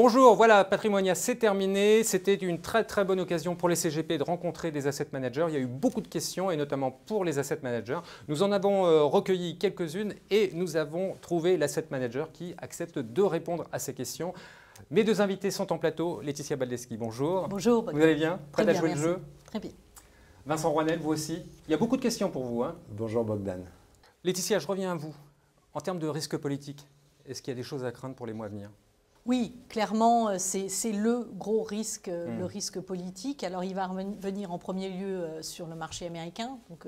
Bonjour, voilà, Patrimonia, c'est terminé. C'était une très bonne occasion pour les CGP de rencontrer des asset managers. Il y a eu beaucoup de questions, et notamment pour les asset managers. Nous en avons recueilli quelques-unes et nous avons trouvé l'asset manager qui accepte de répondre à ces questions. Mes deux invités sont en plateau. Laetitia Baldeschi, bonjour. Bonjour. Vous allez bien? Prête à jouer merci. le jeu? Très bien. Vincent Rouanel, vous aussi? Il y a beaucoup de questions pour vous. Bonjour Bogdan. Laetitia, je reviens à vous. En termes de risque politique, est-ce qu'il y a des choses à craindre pour les mois à venir? Oui, clairement, c'est le gros risque, le risque politique. Alors, il va venir en premier lieu sur le marché américain donc,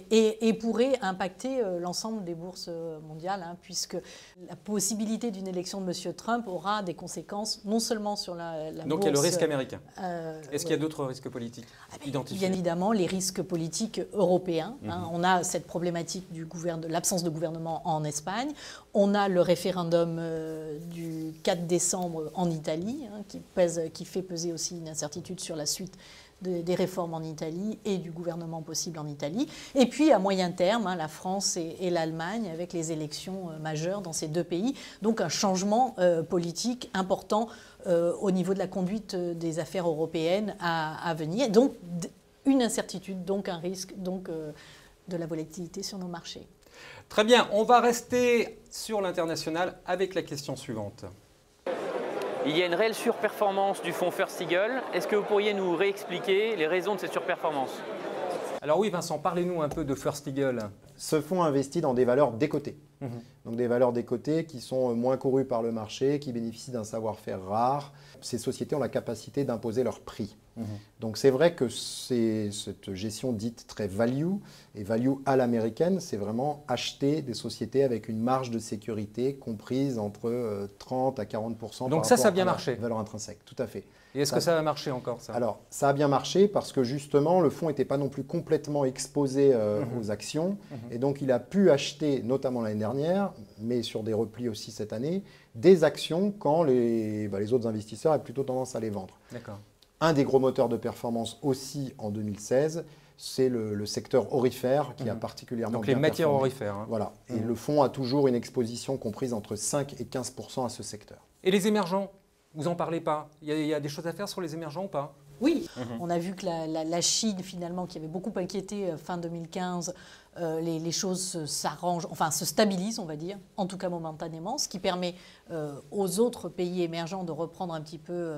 et pourrait impacter l'ensemble des bourses mondiales, puisque la possibilité d'une élection de M. Trump aura des conséquences non seulement sur la bourse... Donc, il y a le risque américain. Est-ce qu'il y a ouais. d'autres risques politiques identifiés? Bien évidemment, les risques politiques européens. On a cette problématique de l'absence de gouvernement en Espagne. On a le référendum du 4 décembre en Italie, qui fait peser aussi une incertitude sur la suite des réformes en Italie et du gouvernement possible en Italie. Et puis, à moyen terme, la France et l'Allemagne, avec les élections majeures dans ces deux pays. Donc, un changement politique important au niveau de la conduite des affaires européennes à venir. Donc, une incertitude, donc un risque, donc de la volatilité sur nos marchés. Très bien, on va rester sur l'international avec la question suivante. Il y a une réelle surperformance du fonds First Eagle. Est-ce que vous pourriez nous réexpliquer les raisons de cette surperformance? Alors oui, Vincent, parlez-nous un peu de First Eagle. Ce fonds investit dans des valeurs décotées. Donc des valeurs décotées qui sont moins courues par le marché, qui bénéficient d'un savoir-faire rare. Ces sociétés ont la capacité d'imposer leur prix. Donc c'est vrai que cette gestion dite très value, et value à l'américaine, c'est vraiment acheter des sociétés avec une marge de sécurité comprise entre 30 à 40%. Donc ça a bien marché. Valeur intrinsèque, tout à fait. Et est-ce que ça va marcher encore, ça? Alors, ça a bien marché parce que justement, le fonds n'était pas non plus complètement exposé aux actions. Et donc, il a pu acheter, notamment l'année dernière, mais sur des replis aussi cette année, des actions quand les autres investisseurs avaient plutôt tendance à les vendre. D'accord. Un des gros moteurs de performance aussi en 2016, c'est le secteur aurifère qui a particulièrement donc bien les matières performé. aurifères. Voilà. Et le fonds a toujours une exposition comprise entre 5 et 15% à ce secteur. Et les émergents? Vous n'en parlez pas. Il y a des choses à faire sur les émergents ou pas? Oui, on a vu que la Chine, finalement, qui avait beaucoup inquiété fin 2015, les choses s'arrangent, enfin se stabilisent, on va dire, en tout cas momentanément, ce qui permet aux autres pays émergents de reprendre un petit peu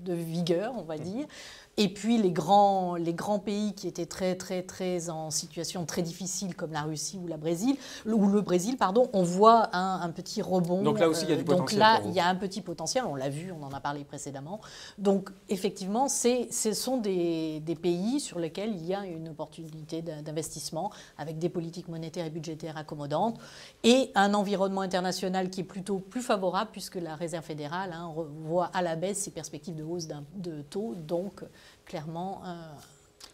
de vigueur, on va dire. Et puis les grands pays qui étaient très en situation très difficile, comme la Russie ou le Brésil, on voit un petit rebond. Donc là aussi, il y a du potentiel. Donc là, il y a un petit potentiel, on l'a vu, on en a parlé précédemment. Donc effectivement, ce sont des pays sur lesquels il y a une opportunité d'investissement avec des politiques monétaires et budgétaires accommodantes et un environnement international qui est plutôt plus favorable puisque la Réserve fédérale revoit à la baisse ses perspectives de hausse de taux. Donc clairement,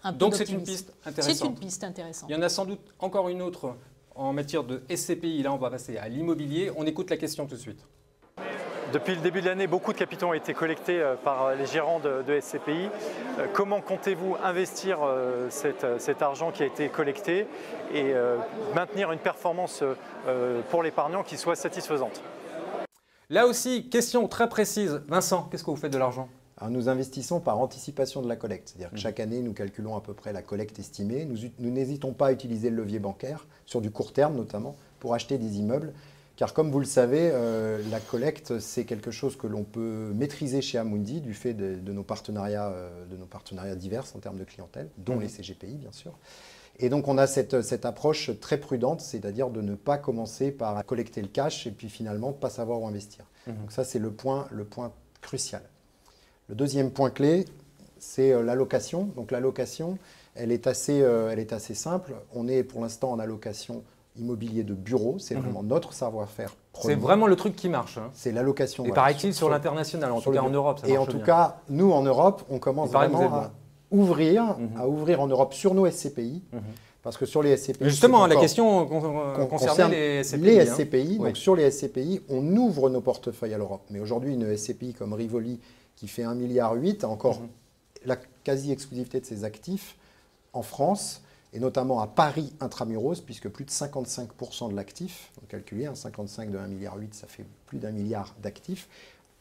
un peu Donc c'est d'optimisme. une piste intéressante. C'est une piste intéressante. Il y en a sans doute encore une autre en matière de SCPI. Là, on va passer à l'immobilier. On écoute la question tout de suite. Depuis le début de l'année, beaucoup de capitaux ont été collectés par les gérants de SCPI. Comment comptez-vous investir cet argent qui a été collecté et maintenir une performance pour l'épargnant qui soit satisfaisante? Là aussi, question très précise. Vincent, qu'est-ce que vous faites de l'argent? Alors, nous investissons par anticipation de la collecte. C'est-à-dire que chaque année, nous calculons à peu près la collecte estimée. Nous n'hésitons pas à utiliser le levier bancaire, sur du court terme notamment, pour acheter des immeubles. Car comme vous le savez, la collecte, c'est quelque chose que l'on peut maîtriser chez Amundi du fait de nos partenariats divers en termes de clientèle, dont les CGPI bien sûr. Et donc on a cette approche très prudente, c'est-à-dire de ne pas commencer par collecter le cash et puis finalement de ne pas savoir où investir. Donc ça c'est le point crucial. Le deuxième point clé, c'est l'allocation. Donc l'allocation, elle est assez simple. On est pour l'instant en allocation immobilier de bureau, c'est vraiment notre savoir-faire premier. C'est vraiment le truc qui marche. C'est l'allocation. Et paraît-il sur l'international, en tout cas en Europe. Ça et marche en tout bien. cas, nous en Europe, on commence vraiment à ouvrir en Europe sur nos SCPI. Parce que sur les SCPI. Justement, la question concernait les SCPI. Les SCPI, donc Oui. sur les SCPI, on ouvre nos portefeuilles à l'Europe. Mais aujourd'hui, une SCPI comme Rivoli, qui fait 1,8 milliard, a encore la quasi-exclusivité de ses actifs en France, et notamment à Paris intramuros, puisque plus de 55% de l'actif, donc calculé, 55 de 1,8 milliard, ça fait plus d'1 milliard d'actifs,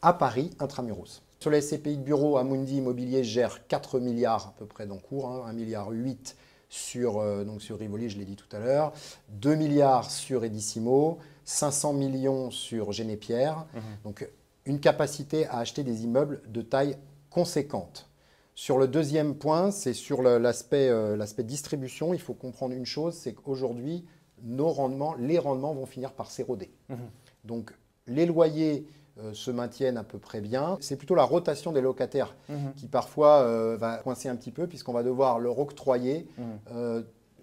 à Paris, intramuros. Sur les SCPI de bureau, Amundi Immobilier gère 4 milliards à peu près d'encours, 1,8 milliard sur Rivoli, je l'ai dit tout à l'heure, 2 milliards sur Edissimo, 500 millions sur Génépierre. Donc une capacité à acheter des immeubles de taille conséquente. Sur le deuxième point, c'est sur l'aspect distribution. Il faut comprendre une chose, c'est qu'aujourd'hui, les rendements vont finir par s'éroder. Donc les loyers se maintiennent à peu près bien. C'est plutôt la rotation des locataires qui parfois va coincer un petit peu puisqu'on va devoir leur octroyer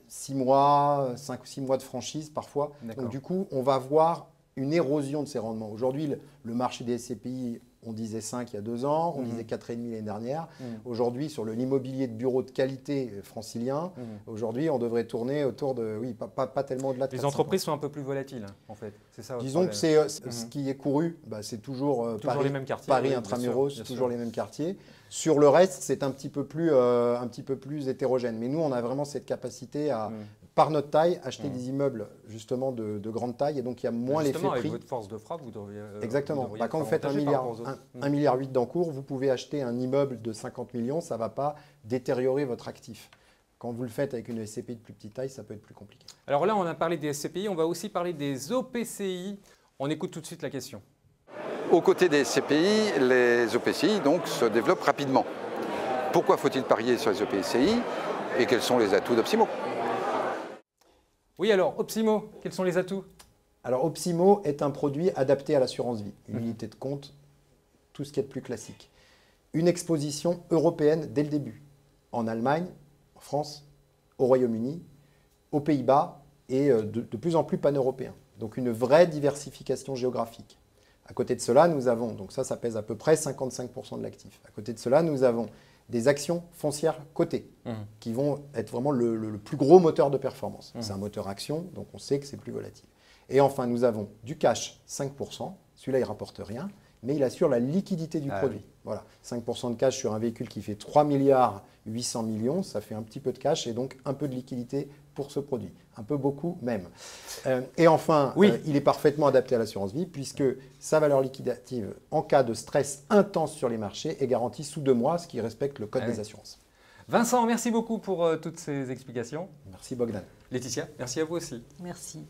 6 mois, 5 ou 6 mois de franchise parfois. Donc du coup, on va voir une érosion de ces rendements. Aujourd'hui, le marché des SCPI, on disait 5 il y a 2 ans, on disait 4,5 l'année dernière. Aujourd'hui, sur l'immobilier de bureau de qualité francilien, aujourd'hui, on devrait tourner autour de, oui, pas tellement au-delà de 4,5. Les entreprises sont un peu plus volatiles, en fait. C'est ça. Disons que c'est ce qui est couru, c'est toujours, Paris, les mêmes quartiers, Paris oui, intramuros, bien sûr. toujours les mêmes quartiers. Sur le reste, c'est un petit peu plus hétérogène. Mais nous, on a vraiment cette capacité à, par notre taille, acheter des immeubles justement de grande taille. Et donc, il y a moins l'effet prix. Avec votre force de frappe, vous devriez. Exactement. Quand vous faites 1,8 milliard d'encours, vous pouvez acheter un immeuble de 50 millions. Ça ne va pas détériorer votre actif. Quand vous le faites avec une SCPI de plus petite taille, ça peut être plus compliqué. Alors là, on a parlé des SCPI. On va aussi parler des OPCI. On écoute tout de suite la question. Aux côtés des SCPI, les OPCI donc, se développent rapidement. Pourquoi faut-il parier sur les OPCI et quels sont les atouts d'Opsimo? Oui, alors, Opsimo, quels sont les atouts? Alors, Opsimo est un produit adapté à l'assurance vie. Une unité de compte, tout ce qui est de plus classique. Une exposition européenne dès le début. En Allemagne, en France, au Royaume-Uni, aux Pays-Bas et de plus en plus pan-européen. Donc, une vraie diversification géographique. À côté de cela, nous avons, donc ça pèse à peu près 55% de l'actif. À côté de cela, nous avons des actions foncières cotées qui vont être vraiment le plus gros moteur de performance. C'est un moteur action, donc on sait que c'est plus volatile. Et enfin, nous avons du cash, 5%. Celui-là, il ne rapporte rien, mais il assure la liquidité du produit. Oui. Voilà, 5% de cash sur un véhicule qui fait 3 milliards 800 millions, ça fait un petit peu de cash et donc un peu de liquidité pour ce produit. Un peu beaucoup même. Et enfin, il est parfaitement adapté à l'assurance vie puisque sa valeur liquidative en cas de stress intense sur les marchés est garantie sous 2 mois, ce qui respecte le code des assurances. Vincent, merci beaucoup pour toutes ces explications. Merci Bogdan. Laetitia, merci à vous aussi. Merci.